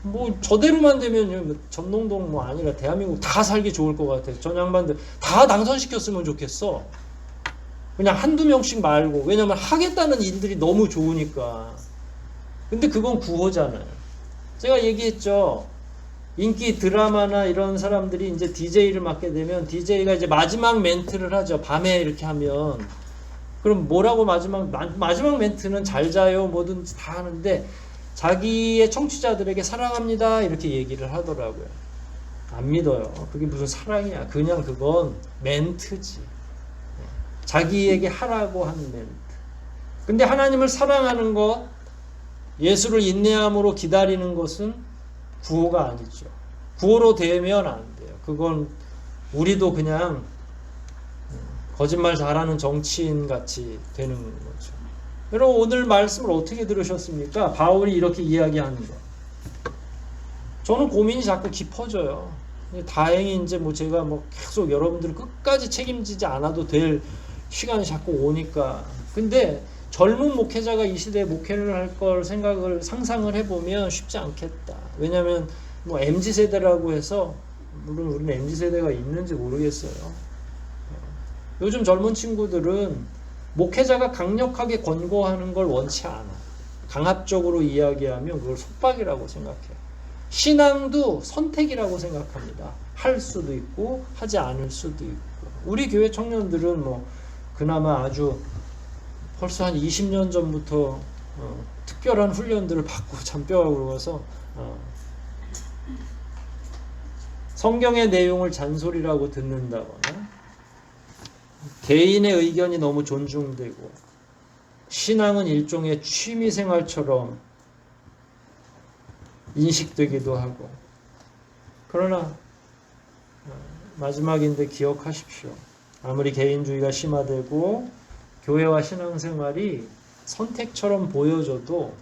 뭐 저대로만 되면 전농동 뭐 아니라 대한민국 다 살기 좋을 것 같아요. 전 양반들 다 당선시켰으면 좋겠어. 그냥 한두 명씩 말고. 왜냐면 하겠다는 일들이 너무 좋으니까. 근데 그건 구호잖아요. 제가 얘기했죠. 인기 드라마나 이런 사람들이 이제 DJ를 맡게 되면 DJ가 이제 마지막 멘트를 하죠. 밤에 이렇게 하면. 그럼 뭐라고 마지막 멘트는 잘 자요 뭐든지 다 하는데 자기의 청취자들에게 사랑합니다 이렇게 얘기를 하더라고요. 안 믿어요. 그게 무슨 사랑이야. 그냥 그건 멘트지. 자기에게 하라고 하는 멘트. 근데 하나님을 사랑하는 것, 예수를 인내함으로 기다리는 것은 구호가 아니죠. 구호로 되면 안 돼요. 그건 우리도 그냥 거짓말 잘하는 정치인 같이 되는 거죠. 여러분 오늘 말씀을 어떻게 들으셨습니까? 바울이 이렇게 이야기하는 거. 저는 고민이 자꾸 깊어져요. 다행히 이제 뭐 제가 뭐 계속 여러분들을 끝까지 책임지지 않아도 될 시간이 자꾸 오니까. 근데 젊은 목회자가 이 시대에 목회를 할 걸 상상을 해보면 쉽지 않겠다. 왜냐하면 뭐 MZ세대라고 해서, 물론 우리는 MZ세대가 있는지 모르겠어요. 요즘 젊은 친구들은 목회자가 강력하게 권고하는 걸 원치 않아. 강압적으로 이야기하면 그걸 속박이라고 생각해요. 신앙도 선택이라고 생각합니다. 할 수도 있고 하지 않을 수도 있고. 우리 교회 청년들은 뭐 그나마 아주 벌써 한 20년 전부터 특별한 훈련들을 받고 잔뼈가 굵어서 성경의 내용을 잔소리라고 듣는다거나 개인의 의견이 너무 존중되고 신앙은 일종의 취미생활처럼 인식되기도 하고. 그러나 마지막인데 기억하십시오. 아무리 개인주의가 심화되고 교회와 신앙생활이 선택처럼 보여져도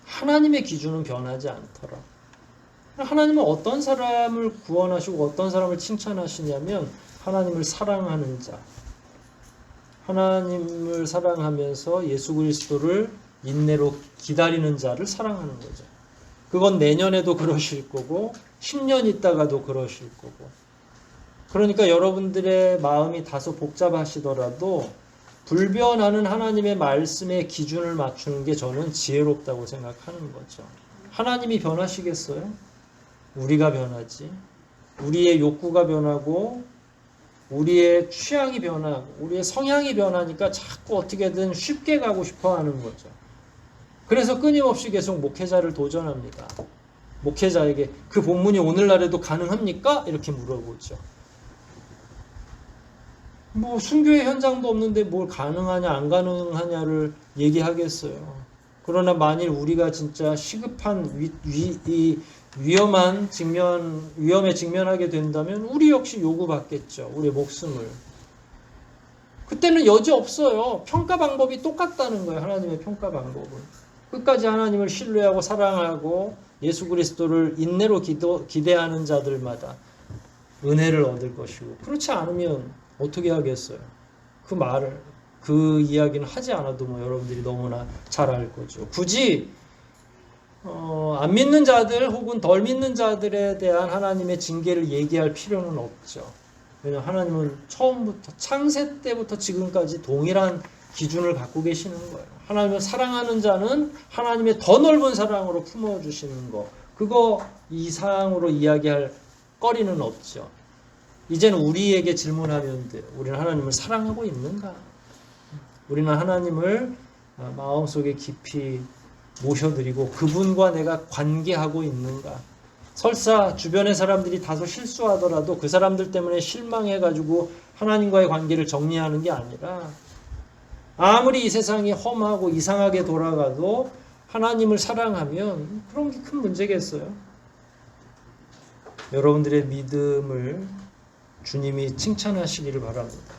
하나님의 기준은 변하지 않더라. 하나님은 어떤 사람을 구원하시고 어떤 사람을 칭찬하시냐면 하나님을 사랑하는 자, 하나님을 사랑하면서 예수 그리스도를 인내로 기다리는 자를 사랑하는 거죠. 그건 내년에도 그러실 거고 10년 있다가도 그러실 거고. 그러니까 여러분들의 마음이 다소 복잡하시더라도 불변하는 하나님의 말씀의 기준을 맞추는 게 저는 지혜롭다고 생각하는 거죠. 하나님이 변하시겠어요? 우리가 변하지. 우리의 욕구가 변하고 우리의 취향이 변하고 우리의 성향이 변하니까 자꾸 어떻게든 쉽게 가고 싶어 하는 거죠. 그래서 끊임없이 계속 목회자를 도전합니다. 목회자에게 그 본문이 오늘날에도 가능합니까? 이렇게 물어보죠. 뭐 순교의 현장도 없는데 뭘 가능하냐 안 가능하냐를 얘기하겠어요. 그러나 만일 우리가 진짜 시급한 위험에 직면하게 된다면 우리 역시 요구받겠죠. 우리의 목숨을. 그때는 여지 없어요. 평가 방법이 똑같다는 거예요. 하나님의 평가 방법은. 끝까지 하나님을 신뢰하고 사랑하고 예수 그리스도를 인내로 기대하는 자들마다 은혜를 얻을 것이고, 그렇지 않으면 어떻게 하겠어요? 그 이야기는 하지 않아도 뭐 여러분들이 너무나 잘 알 거죠. 굳이 안 믿는 자들 혹은 덜 믿는 자들에 대한 하나님의 징계를 얘기할 필요는 없죠. 왜냐하면 하나님은 처음부터 창세 때부터 지금까지 동일한 기준을 갖고 계시는 거예요. 하나님을 사랑하는 자는 하나님의 더 넓은 사랑으로 품어주시는 거, 그거 이상으로 이야기할 거리는 없죠. 이제는 우리에게 질문하면 돼요. 우리는 하나님을 사랑하고 있는가? 우리는 하나님을 마음속에 깊이 모셔드리고 그분과 내가 관계하고 있는가? 설사 주변의 사람들이 다소 실수하더라도 그 사람들 때문에 실망해가지고 하나님과의 관계를 정리하는 게 아니라, 아무리 이 세상이 험하고 이상하게 돌아가도 하나님을 사랑하면 그런 게 큰 문제겠어요? 여러분들의 믿음을 주님이 칭찬하시기를 바랍니다.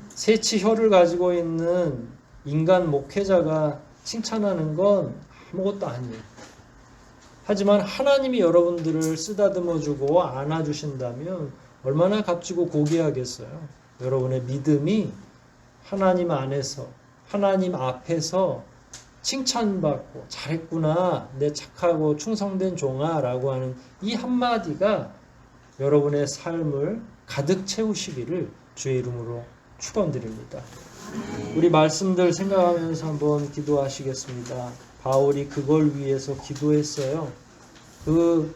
새치 혀를 가지고 있는 인간 목회자가 칭찬하는 건 아무것도 아니에요. 하지만 하나님이 여러분들을 쓰다듬어주고 안아주신다면 얼마나 값지고 고귀하겠어요. 여러분의 믿음이 하나님 안에서, 하나님 앞에서 칭찬받고 잘했구나, 내 착하고 충성된 종아 라고 하는 이 한마디가 여러분의 삶을 가득 채우시기를 주의 이름으로 축원드립니다. 우리 말씀들 생각하면서 한번 기도하시겠습니다. 바울이 그걸 위해서 기도했어요. 그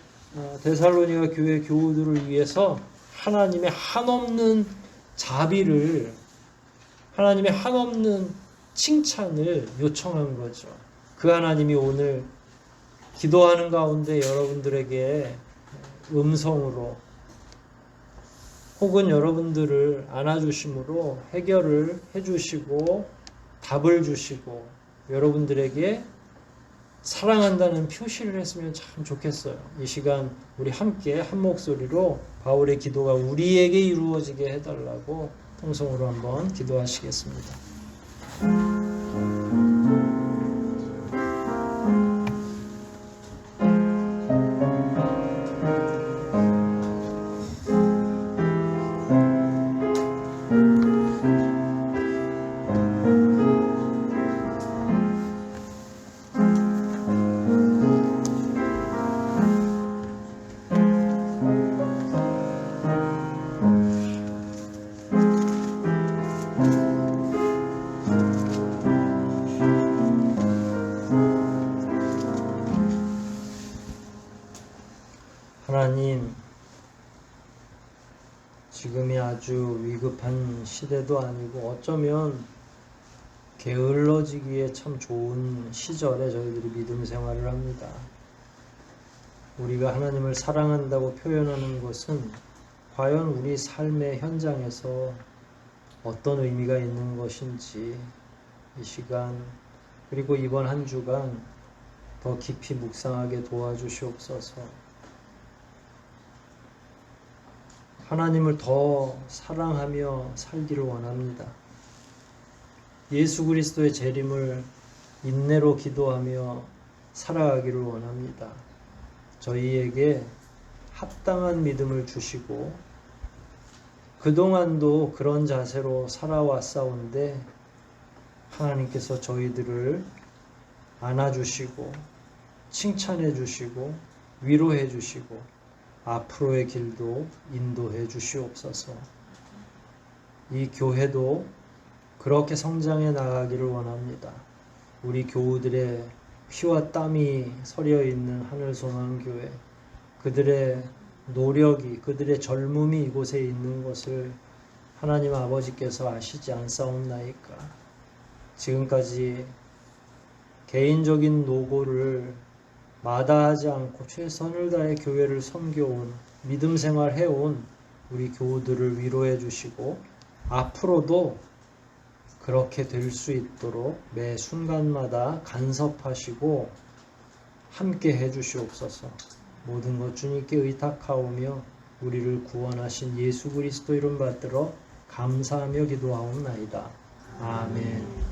데살로니가 교회 교우들을 위해서 하나님의 한없는 자비를, 하나님의 한없는 칭찬을 요청한 거죠. 그 하나님이 오늘 기도하는 가운데 여러분들에게 음성으로 혹은 여러분들을 안아주심으로 해결을 해주시고 답을 주시고 여러분들에게 사랑한다는 표시를 했으면 참 좋겠어요. 이 시간 우리 함께 한 목소리로 바울의 기도가 우리에게 이루어지게 해달라고 통성으로 한번 기도하시겠습니다. 하나님, 지금이 아주 위급한 시대도 아니고 어쩌면 게을러지기에 참 좋은 시절에 저희들이 믿음 생활을 합니다. 우리가 하나님을 사랑한다고 표현하는 것은 과연 우리 삶의 현장에서 어떤 의미가 있는 것인지 이 시간 그리고 이번 한 주간 더 깊이 묵상하게 도와주시옵소서. 하나님을 더 사랑하며 살기를 원합니다. 예수 그리스도의 재림을 인내로 기도하며 살아가기를 원합니다. 저희에게 합당한 믿음을 주시고 그동안도 그런 자세로 살아왔사온데 하나님께서 저희들을 안아주시고 칭찬해 주시고 위로해 주시고 앞으로의 길도 인도해 주시옵소서. 이 교회도 그렇게 성장해 나가기를 원합니다. 우리 교우들의 피와 땀이 서려 있는 하늘소망교회, 그들의 노력이, 그들의 젊음이 이곳에 있는 것을 하나님 아버지께서 아시지 않사옵나이까. 지금까지 개인적인 노고를 마다하지 않고 최선을 다해 교회를 섬겨온, 믿음 생활해온 우리 교우들을 위로해 주시고 앞으로도 그렇게 될 수 있도록 매 순간마다 간섭하시고 함께 해 주시옵소서. 모든 것 주님께 의탁하오며 우리를 구원하신 예수 그리스도 이름 받들어 감사하며 기도하옵나이다. 아멘.